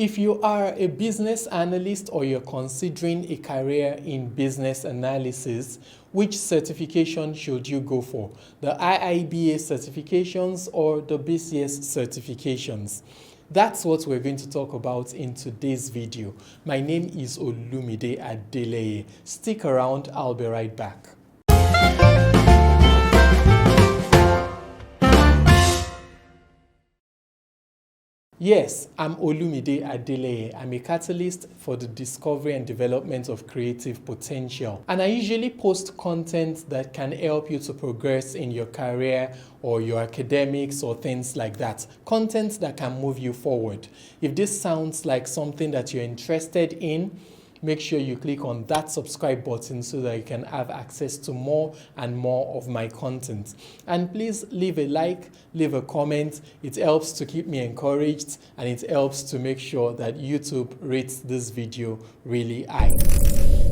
If you are a business analyst or you're considering a career in business analysis, which certification should you go for? The IIBA certifications or the BCS certifications? That's what we're going to talk about in today's video. My name is Olumide Adeleye. Stick around, I'll be right back. Yes, I'm Olumide Adeleye. I'm a catalyst for the discovery and development of creative potential. And I usually post content that can help you to progress in your career or your academics or things like that. Content that can move you forward. If this sounds like something that you're interested in, make sure you click on that subscribe button so that you can have access to more and more of my content. And please leave a like, leave a comment. It helps to keep me encouraged and it helps to make sure that YouTube rates this video really high.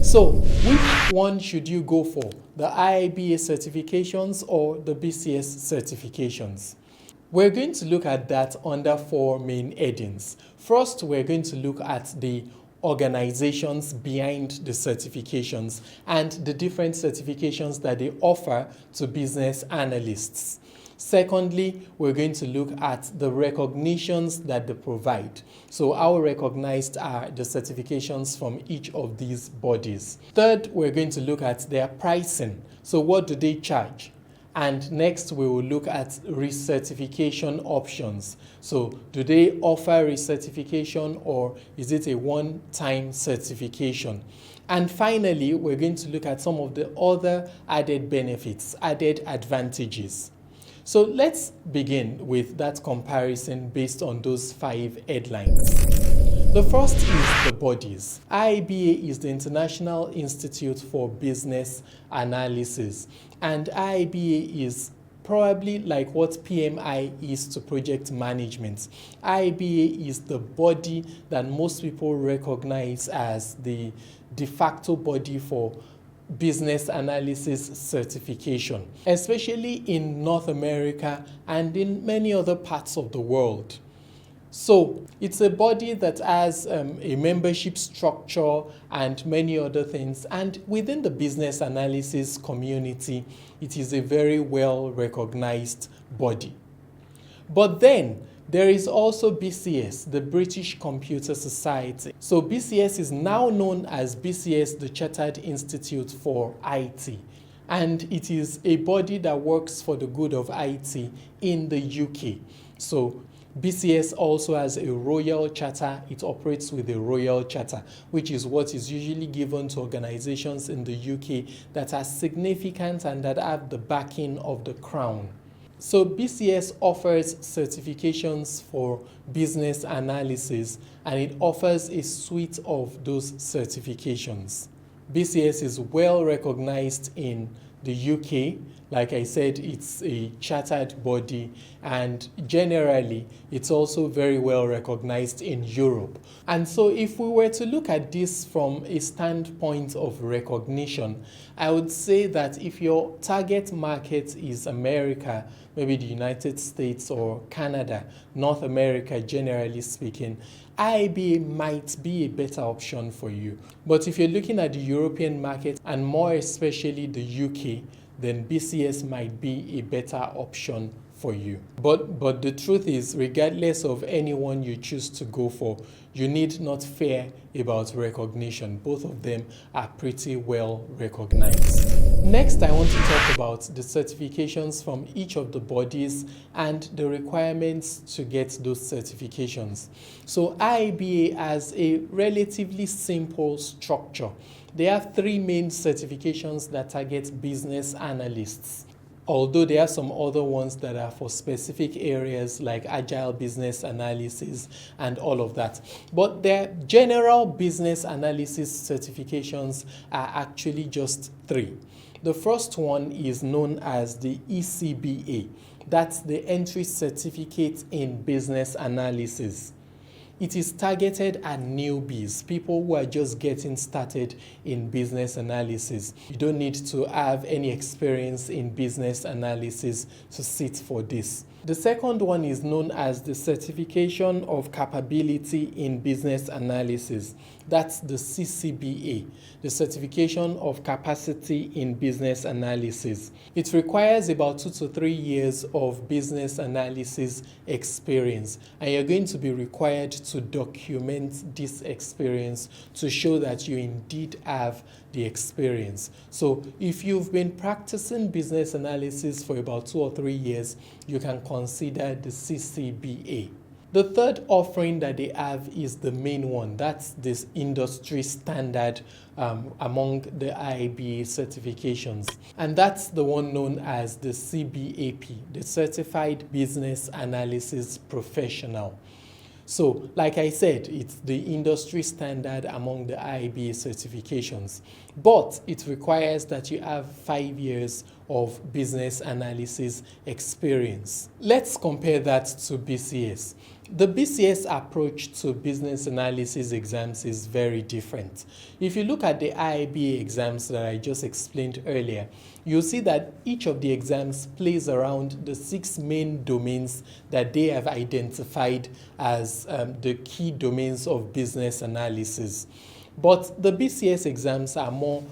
So, which one should you go for? The IIBA certifications or the BCS certifications? We're going to look at that under 4 main headings. First, we're going to look at the organizations behind the certifications and the different certifications that they offer to business analysts. Secondly, we're going to look at the recognitions that they provide. So how recognized are the certifications from each of these bodies? Third, we're going to look at their pricing. So what do they charge? And next, we will look at recertification options. So do they offer recertification or is it a one-time certification? And finally, we're going to look at some of the other added benefits, added advantages. So let's begin with that comparison based on those 5 headlines. The first is the bodies. IIBA is the International Institute for Business Analysis, and IIBA is probably like what PMI is to project management. IIBA is the body that most people recognize as the de facto body for business analysis certification, especially in North America and in many other parts of the world. So it's a body that has a membership structure and many other things. And within the business analysis community, it is a very well recognized body. But then there is also BCS, the British Computer Society. So BCS is now known as BCS, the Chartered Institute for IT. And it is a body that works for the good of IT in the UK. So BCS also has a royal charter. It operates with a royal charter, which is what is usually given to organizations in the UK that are significant and that have the backing of the crown. So BCS offers certifications for business analysis and it offers a suite of those certifications. BCS is well recognized in the UK. Like I said, it's a chartered body and generally it's also very well recognized in Europe. And so if we were to look at this from a standpoint of recognition, I would say that if your target market is America, maybe the United States or Canada, North America generally speaking, IIBA might be a better option for you. But if you're looking at the European market and more especially the UK, then BCS might be a better option for you. But the truth is, regardless of anyone you choose to go for, you need not fear about recognition. Both of them are pretty well recognized. Next, I want to talk about the certifications from each of the bodies and the requirements to get those certifications. So IIBA has a relatively simple structure. They have 3 main certifications that target business analysts, although there are some other ones that are for specific areas like agile business analysis and all of that. But their general business analysis certifications are actually just 3. The first one is known as the ECBA. That's the Entry Certificate in Business Analysis. It is targeted at newbies, people who are just getting started in business analysis. You don't need to have any experience in business analysis to sit for this. The second one is known as the Certification of Capability in Business Analysis. That's the CCBA, the Certification of Capacity in Business Analysis. It requires about 2 to 3 years of business analysis experience, and you're going to be required to document this experience to show that you indeed have the experience. So if you've been practicing business analysis for about 2 or 3 years, you can consider the CCBA. The third offering that they have is the main one. That's this industry standard among the IIBA certifications. And that's the one known as the CBAP, the Certified Business Analysis Professional. So, like I said, it's the industry standard among the IIBA certifications, but it requires that you have 5 years of business analysis experience. Let's compare that to BCS. The BCS approach to business analysis exams is very different. If you look at the IIBA exams that I just explained earlier, you'll see that each of the exams plays around the 6 main domains that they have identified as the key domains of business analysis. But the BCS exams are more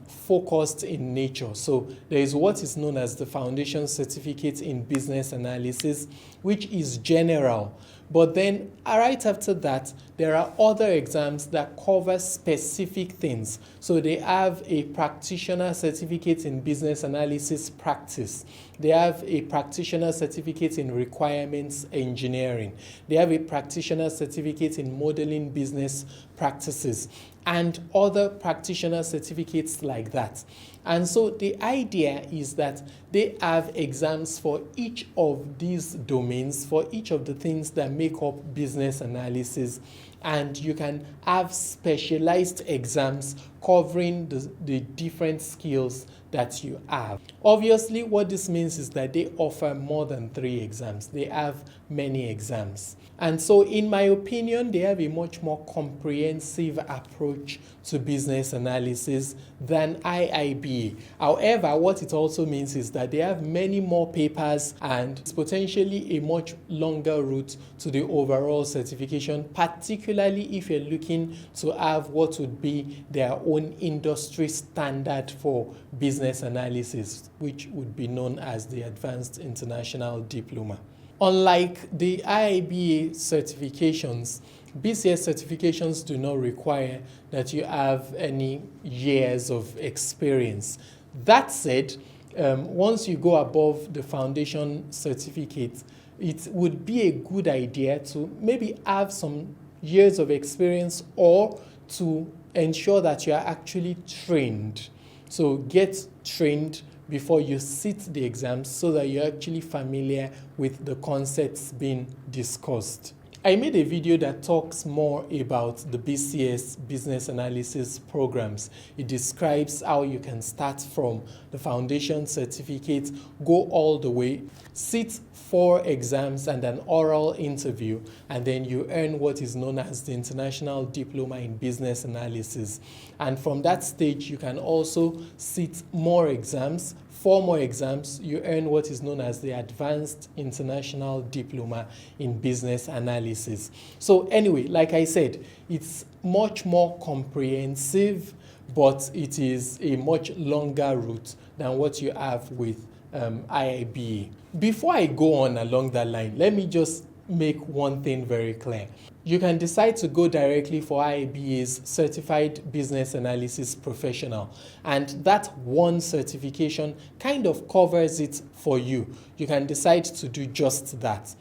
focused in nature. So there is what is known as the Foundation Certificate in Business Analysis, which is general. But then right after that, there are other exams that cover specific things. So they have a Practitioner Certificate in Business Analysis Practice. They have a Practitioner Certificate in Requirements Engineering. They have a Practitioner Certificate in Modeling Business Practices, and other practitioner certificates like that. And so the idea is that they have exams for each of these domains, for each of the things that make up business analysis, and you can have specialized exams covering the different skills that you have. Obviously, what this means is that they offer more than 3 exams. They have many exams. And so, in my opinion, they have a much more comprehensive approach to business analysis than IIBA. However, what it also means is that they have many more papers and it's potentially a much longer route to the overall certification, particularly if you're looking to have what would be their own industry standard for business analysis, which would be known as the Advanced International Diploma. Unlike the IIBA certifications, BCS certifications do not require that you have any years of experience. That said, once you go above the foundation certificate, it would be a good idea to maybe have some years of experience or to ensure that you are actually trained. So get trained before you sit the exams so that you're actually familiar with the concepts being discussed. I made a video that talks more about the BCS business analysis programs. It describes how you can start from the foundation certificate, go all the way, sit 4 exams and an oral interview, and then you earn what is known as the International Diploma in Business Analysis. And from that stage, you can also sit more exams, 4 more exams, you earn what is known as the Advanced International Diploma in Business Analysis. So anyway, like I said, it's much more comprehensive, but it is a much longer route than what you have with IIBA. Before I go on along that line, let me just make one thing very clear. You can decide to go directly for IIBA's Certified Business Analysis Professional, and that one certification kind of covers it for you. You can decide to do just that.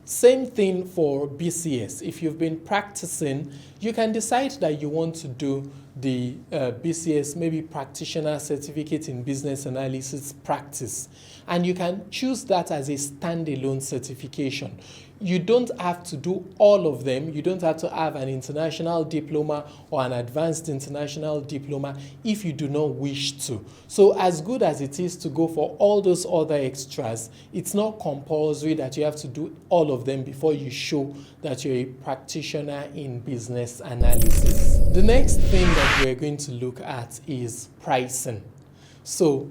Same thing for BCS. If you've been practicing, you can decide that you want to do the BCS, maybe Practitioner Certificate in Business Analysis Practice, and you can choose that as a standalone certification. You don't have to do all of them. You don't have to have an international diploma or an advanced international diploma if you do not wish to. So as good as it is to go for all those other extras, it's not compulsory that you have to do all of them before you show that you're a practitioner in business analysis. The next thing that we're going to look at is pricing. So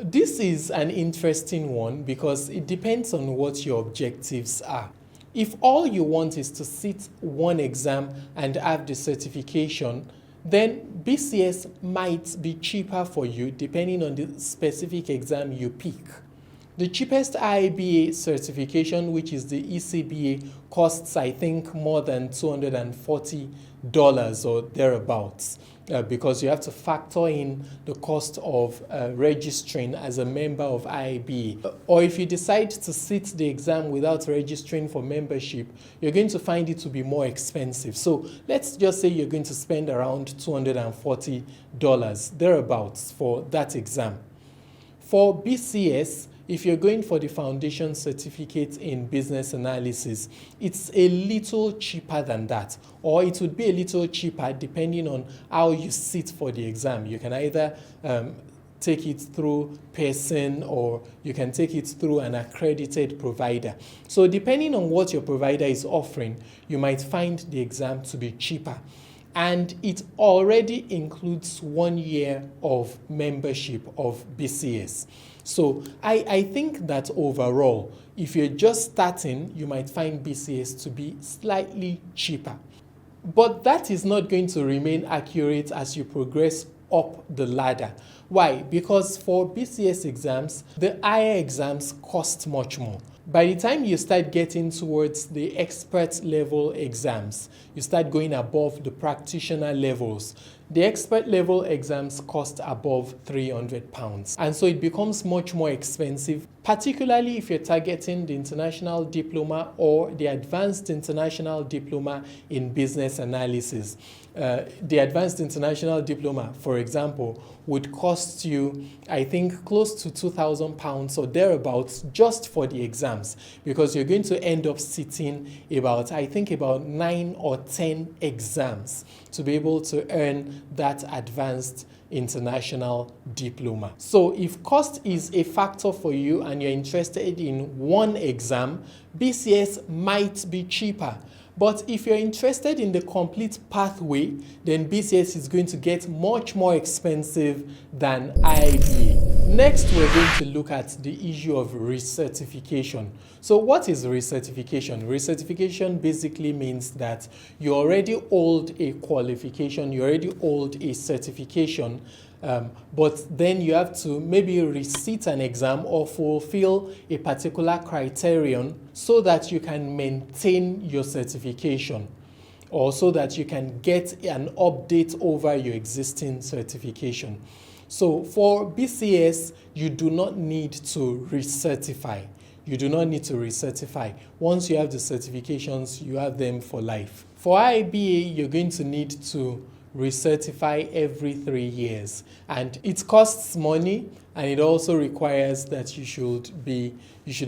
this is an interesting one because it depends on what your objectives are. If all you want is to sit one exam and have the certification, then BCS might be cheaper for you depending on the specific exam you pick. The cheapest IIBA certification, which is the ECBA, costs I think more than $240 or thereabouts. Because you have to factor in the cost of registering as a member of IIBA. Or if you decide to sit the exam without registering for membership, you're going to find it to be more expensive. So let's just say you're going to spend around $240 thereabouts for that exam. For BCS, if you're going for the foundation certificate in business analysis, it's a little cheaper than that, or it would be a little cheaper depending on how you sit for the exam. You can either take it through Pearson or you can take it through an accredited provider. So depending on what your provider is offering, you might find the exam to be cheaper. And it already includes 1 year of membership of BCS. So I think that overall, if you're just starting, you might find BCS to be slightly cheaper. But that is not going to remain accurate as you progress up the ladder. Why? Because for BCS exams, the higher exams cost much more. By the time you start getting towards the expert level exams, you start going above the practitioner levels. The expert level exams cost above £300. And so it becomes much more expensive, particularly if you're targeting the international diploma or the advanced international diploma in business analysis. The advanced international diploma, for example, would cost you, I think, close to £2,000 or thereabouts just for the exams, because you're going to end up sitting about 9 or 10 exams to be able to earn that advanced international diploma. So if cost is a factor for you and you're interested in one exam, BCS might be cheaper. But if you're interested in the complete pathway, then BCS is going to get much more expensive than IIBA. Next, we're going to look at the issue of recertification. So what is recertification? Recertification basically means that you already hold a qualification, you already hold a certification, but then you have to maybe resit an exam or fulfill a particular criterion so that you can maintain your certification, or so that you can get an update over your existing certification. So for BCS, you do not need to recertify. You do not need to recertify. Once you have the certifications, you have them for life. For IIBA, you're going to need to recertify every 3 years, and it costs money, and it also requires that you should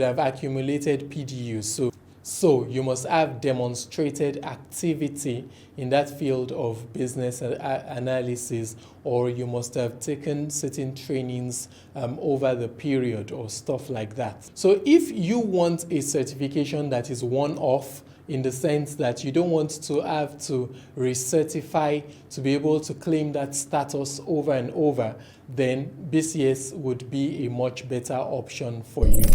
have accumulated PDUs. So you must have demonstrated activity in that field of business analysis, or you must have taken certain trainings over the period or stuff like that. So if you want a certification that is one-off, in the sense that you don't want to have to recertify to be able to claim that status over and over, then BCS would be a much better option for you.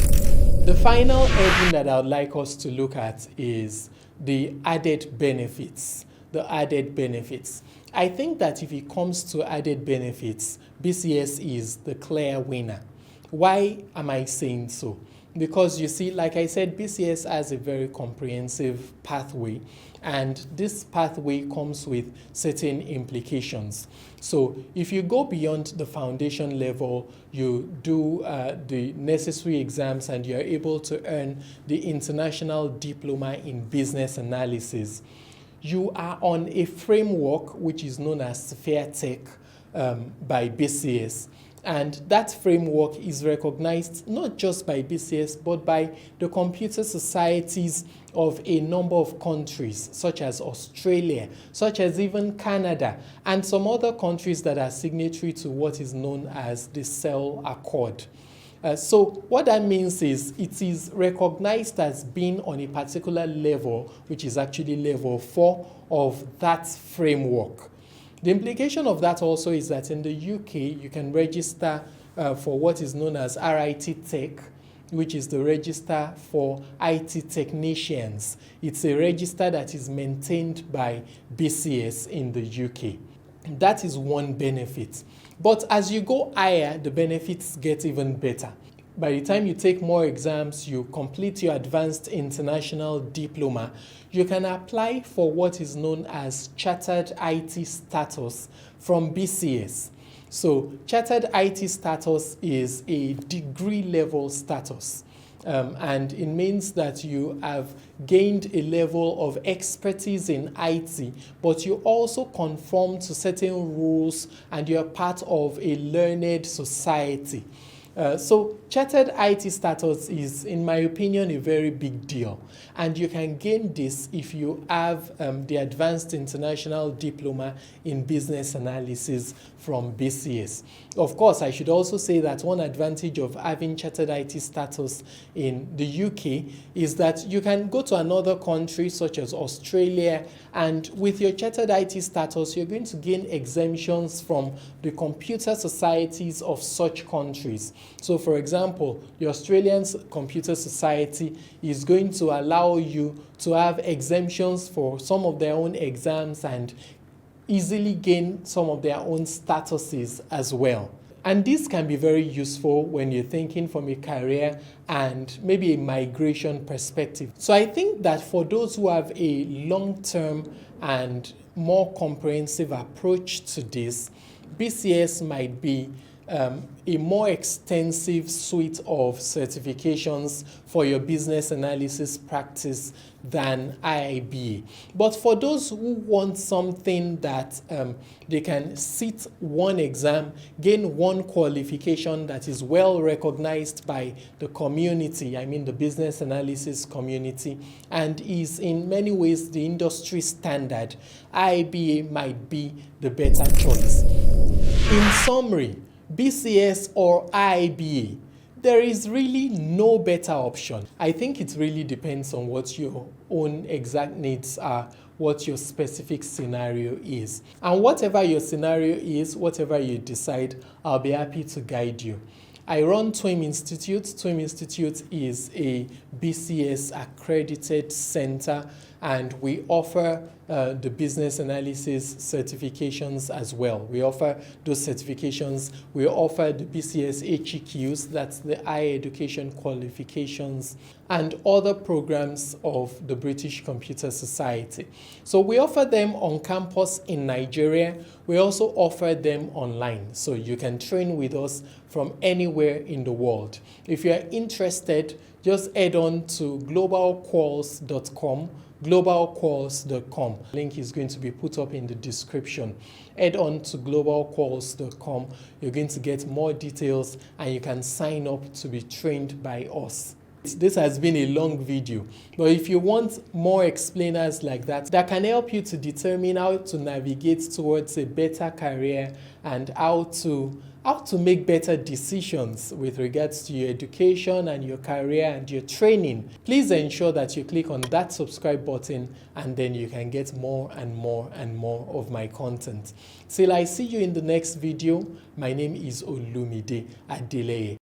The final heading that I would like us to look at is the added benefits. The added benefits. I think that if it comes to added benefits, BCS is the clear winner. Why am I saying so? Because you see, like I said, BCS has a very comprehensive pathway, and this pathway comes with certain implications. So if you go beyond the foundation level, you do the necessary exams and you're able to earn the international diploma in business analysis. You are on a framework which is known as RITTech by BCS. And that framework is recognized not just by BCS, but by the computer societies of a number of countries, such as Australia, such as even Canada, and some other countries that are signatory to what is known as the Cell Accord. So what that means is it is recognized as being on a particular level, which is actually level 4 of that framework. The implication of that also is that in the UK, you can register for what is known as RITTech, which is the register for IT technicians. It's a register that is maintained by BCS in the UK. That is one benefit. But as you go higher, the benefits get even better. By the time you take more exams, you complete your advanced international diploma, you can apply for what is known as Chartered IT status from BCS. So Chartered IT status is a degree level status. And it means that you have gained a level of expertise in IT, but you also conform to certain rules and you're part of a learned society. So Chartered IT status is, in my opinion, a very big deal. And you can gain this if you have the Advanced International Diploma in Business Analysis from BCS. Of course, I should also say that one advantage of having Chartered IT status in the UK is that you can go to another country such as Australia, and with your Chartered IT status, you're going to gain exemptions from the computer societies of such countries. So for example, the Australian Computer Society is going to allow you to have exemptions for some of their own exams and easily gain some of their own statuses as well. And this can be very useful when you're thinking from a career and maybe a migration perspective. So I think that for those who have a long-term and more comprehensive approach to this, BCS might be a more extensive suite of certifications for your business analysis practice than IIBA. But for those who want something that they can sit one exam, gain one qualification that is well recognized by the community, I mean the business analysis community, and is in many ways the industry standard, IIBA might be the better choice. In summary, BCS or IIBA, there is really no better option. I think it really depends on what your own exact needs are, what your specific scenario is. And whatever your scenario is, whatever you decide, I'll be happy to guide you. I run TWIM Institute. TWIM Institute is a BCS accredited center, and we offer the business analysis certifications as well. We offer those certifications. We offer the BCS HEQs, that's the higher education qualifications, and other programs of the British Computer Society. So we offer them on campus in Nigeria. We also offer them online, so you can train with us from anywhere in the world. If you're interested, just head on to globalquals.com. globalquals.com. Link is going to be put up in the description. Head on to globalquals.com. You're going to get more details and you can sign up to be trained by us. This has been a long video, but if you want more explainers like that can help you to determine how to navigate towards a better career and how to make better decisions with regards to your education and your career and your training, please ensure that you click on that subscribe button, and then you can get more and more and more of my content. Till I see you in the next video, my name is Olumide Adeleye.